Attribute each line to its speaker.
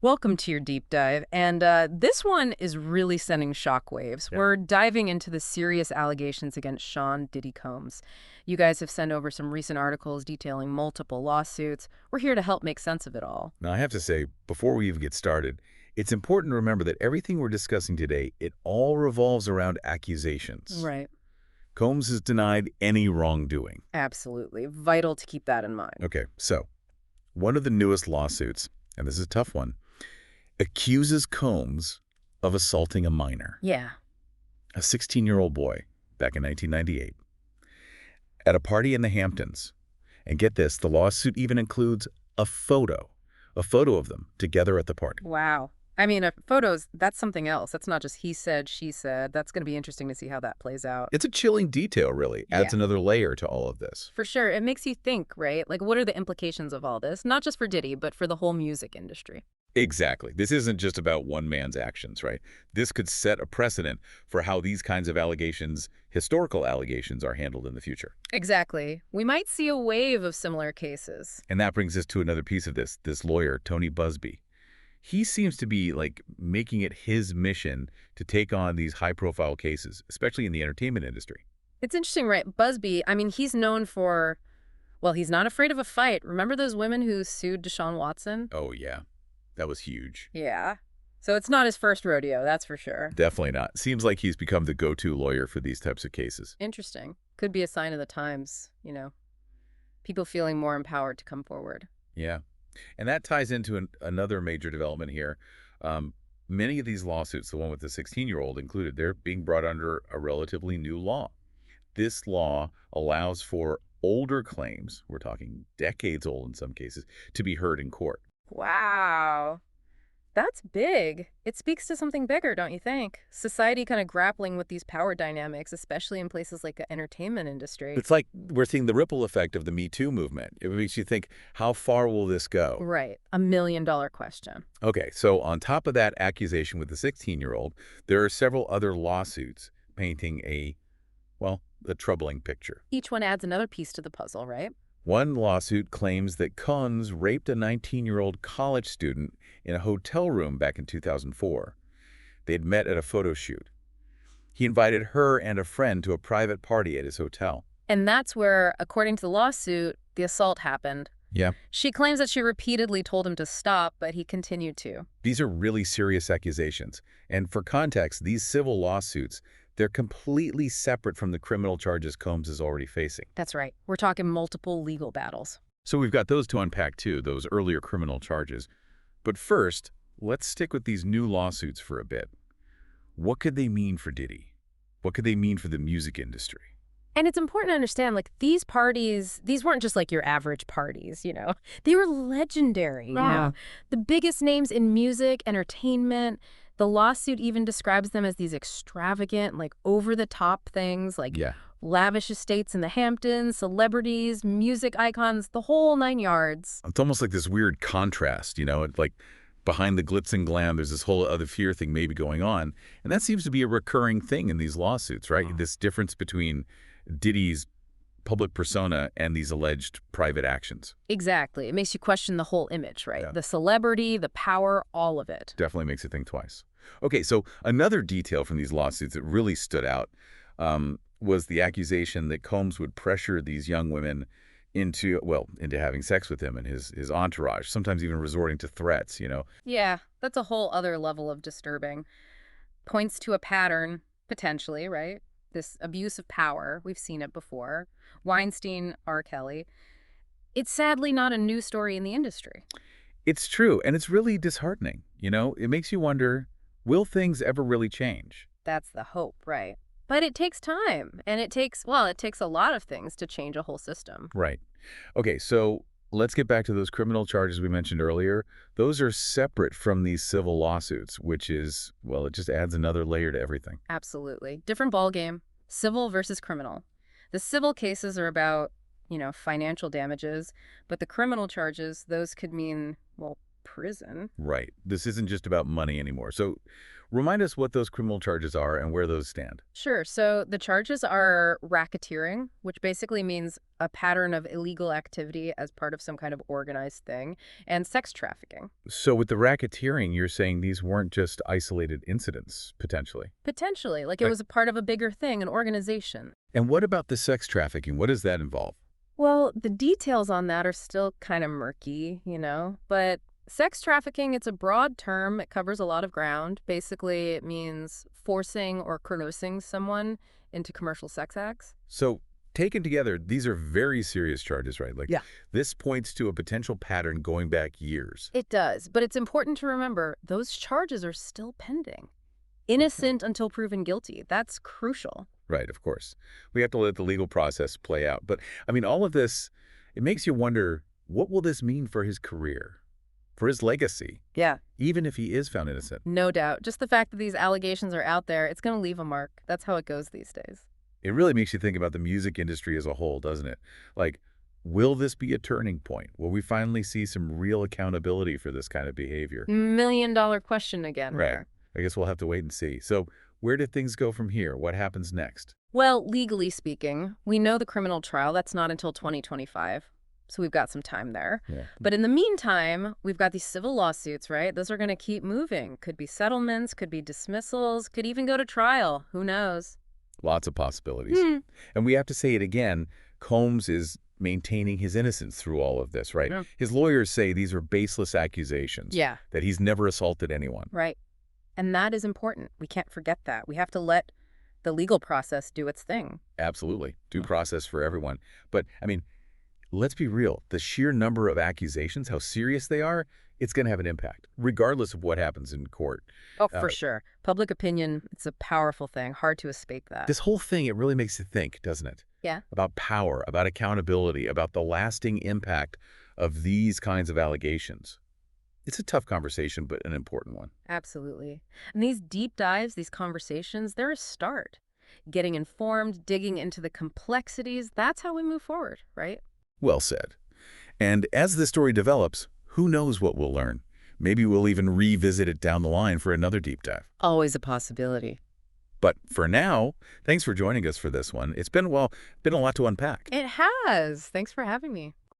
Speaker 1: Welcome to your deep dive. And this one is really sending shockwaves.
Speaker 2: Yeah.
Speaker 1: We're diving into the serious allegations against Sean Diddy Combs. You guys have sent over some recent articles detailing multiple lawsuits. We're here to help make sense of it all.
Speaker 2: Now, I have to say, before we even get started, it's important to remember that everything we're discussing today, it all revolves around accusations.
Speaker 1: Right.
Speaker 2: Combs has denied any wrongdoing.
Speaker 1: Absolutely. Vital to keep that in mind.
Speaker 2: Okay, so one of the newest lawsuits, and this is a tough one, accuses Combs of assaulting a minor,
Speaker 1: Yeah.
Speaker 2: a 16-year-old boy, back in 1998, at a party in the Hamptons. And get this, the lawsuit even includes a photo of them together at the party.
Speaker 1: Wow. I mean, photos, that's something else. That's not just he said, she said. That's going to be interesting to see how that plays out.
Speaker 2: It's a chilling detail, really. Adds
Speaker 1: Yeah.
Speaker 2: another layer to all of this.
Speaker 1: For sure. It makes you think, right? Like, what are the implications of all this? Not just for Diddy, but for the whole music industry.
Speaker 2: Exactly. This isn't just about one man's actions, right? This could set a precedent for how these kinds of allegations, historical allegations, are handled in the future.
Speaker 1: Exactly. We might see a wave of similar cases.
Speaker 2: And that brings us to another piece of this lawyer, Tony Busby. He seems to be, like, making it his mission to take on these high-profile cases, especially in the entertainment industry.
Speaker 1: It's interesting, right? Busby, I mean, he's known for, well, he's not afraid of a fight. Remember those women who sued Deshaun Watson?
Speaker 2: Oh, yeah. That was huge.
Speaker 1: Yeah. So it's not his first rodeo, that's for sure.
Speaker 2: Definitely not. Seems like he's become the go-to lawyer for these types of cases.
Speaker 1: Interesting. Could be a sign of the times, people feeling more empowered to come forward.
Speaker 2: Yeah. And that ties into another major development here. Many of these lawsuits, the one with the 16-year-old included, they're being brought under a relatively new law. This law allows for older claims, we're talking decades old in some cases, to be heard in court.
Speaker 1: Wow. That's big. It speaks to something bigger, don't you think? Society kind of grappling with these power dynamics, especially in places like the entertainment industry.
Speaker 2: It's like we're seeing the ripple effect of the Me Too movement. It makes you think, how far will this go?
Speaker 1: Right. $1 million question.
Speaker 2: Okay, so on top of that accusation with the 16-year-old, there are several other lawsuits painting well, a troubling picture.
Speaker 1: Each one adds another piece to the puzzle, right?
Speaker 2: One lawsuit claims that Combs raped a 19-year-old college student in a hotel room back in 2004. They'd met at a photo shoot. He invited her and a friend to a private party at his hotel.
Speaker 1: And that's where, according to the lawsuit, the assault happened.
Speaker 2: Yeah.
Speaker 1: She claims that she repeatedly told him to stop, but he continued to.
Speaker 2: These are really serious accusations. And for context, these civil lawsuits, they're completely separate from the criminal charges Combs is already facing.
Speaker 1: That's right. We're talking multiple legal battles.
Speaker 2: So we've got those to unpack too, those earlier criminal charges. But first, let's stick with these new lawsuits for a bit. What could they mean for Diddy? What could they mean for the music industry?
Speaker 1: And it's important to understand, like, these parties, these weren't just like your average parties, They were legendary, The biggest names in music, entertainment. The lawsuit even describes them as these extravagant, like, over-the-top things, like lavish estates in the Hamptons, celebrities, music icons, the whole 9 yards.
Speaker 2: It's almost like this weird contrast, It's like behind the glitz and glam, there's this whole other fear thing maybe going on. And that seems to be a recurring thing in these lawsuits, right? This difference between Diddy's public persona and these alleged private actions.
Speaker 1: Exactly. It makes you question the whole image, right?
Speaker 2: Yeah.
Speaker 1: The celebrity, the power, all of it.
Speaker 2: Definitely makes you think twice. Okay, so another detail from these lawsuits that really stood out was the accusation that Combs would pressure these young women into having sex with him and his entourage, sometimes even resorting to threats,
Speaker 1: Yeah, that's a whole other level of disturbing. Points to a pattern, potentially, right? This abuse of power. We've seen it before. Weinstein, R. Kelly. It's sadly not a new story in the industry.
Speaker 2: It's true, and it's really disheartening, It makes you wonder, will things ever really change?
Speaker 1: That's the hope, right? But it takes time, and it takes a lot of things to change a whole system.
Speaker 2: Right. Okay, so let's get back to those criminal charges we mentioned earlier. Those are separate from these civil lawsuits, which is, it just adds another layer to everything.
Speaker 1: Absolutely. Different ballgame. Civil versus criminal. The civil cases are about, financial damages, but the criminal charges, those could mean, prison.
Speaker 2: Right. This isn't just about money anymore. So remind us what those criminal charges are and where those stand.
Speaker 1: Sure. So the charges are racketeering, which basically means a pattern of illegal activity as part of some kind of organized thing, and sex trafficking.
Speaker 2: So with the racketeering, you're saying these weren't just isolated incidents, potentially.
Speaker 1: Potentially, like it
Speaker 2: Like,
Speaker 1: was a part of a bigger thing, an organization.
Speaker 2: and what about the sex trafficking? What does that involve?
Speaker 1: Well, the details on that are still kind of murky, but sex trafficking, it's a broad term. It covers a lot of ground. Basically, it means forcing or coercing someone into commercial sex acts.
Speaker 2: So taken together, these are very serious charges, right? Like
Speaker 1: Yeah.
Speaker 2: this points to a potential pattern going back years.
Speaker 1: It does, but it's important to remember those charges are still pending. Innocent until proven guilty. That's crucial.
Speaker 2: Right, of course. We have to let the legal process play out. But, I mean, all of this, it makes you wonder, what will this mean for his career, for his legacy,
Speaker 1: Yeah.
Speaker 2: even if he is found innocent?
Speaker 1: No doubt. Just the fact that these allegations are out there, it's going to leave a mark. That's how it goes these days.
Speaker 2: It really makes you think about the music industry as a whole, doesn't it? Like, will this be a turning point? Will we finally see some real accountability for this kind of behavior?
Speaker 1: $1 million question again.
Speaker 2: Right.
Speaker 1: There.
Speaker 2: I guess we'll have to wait and see. So where do things go from here? What happens next?
Speaker 1: Well, legally speaking, we know the criminal trial, that's not until 2025. So we've got some time there.
Speaker 2: Yeah.
Speaker 1: But in the meantime, we've got these civil lawsuits, right? Those are going to keep moving. Could be settlements, could be dismissals, could even go to trial. Who knows?
Speaker 2: Lots of possibilities. And we have to say it again, Combs is maintaining his innocence through all of this, right?
Speaker 1: Yeah.
Speaker 2: His lawyers say these are baseless accusations.
Speaker 1: Yeah.
Speaker 2: That he's never assaulted anyone.
Speaker 1: Right. And that is important. We can't forget that. We have to let the legal process do its thing.
Speaker 2: Absolutely. Due process for everyone. But, I mean, let's be real. The sheer number of accusations, how serious they are, it's going to have an impact, regardless of what happens in court.
Speaker 1: Oh, for sure. Public opinion, it's a powerful thing. Hard to escape that.
Speaker 2: This whole thing, it really makes you think, doesn't it?
Speaker 1: Yeah.
Speaker 2: About power, about accountability, about the lasting impact of these kinds of allegations. It's a tough conversation, but an important one.
Speaker 1: Absolutely. And these deep dives, these conversations, they're a start. Getting informed, digging into the complexities, that's how we move forward, right?
Speaker 2: Well said. And as the story develops, who knows what we'll learn? Maybe we'll even revisit it down the line for another deep dive.
Speaker 1: Always a possibility.
Speaker 2: But for now, thanks for joining us for this one. It's been a lot to unpack.
Speaker 1: It has. Thanks for having me.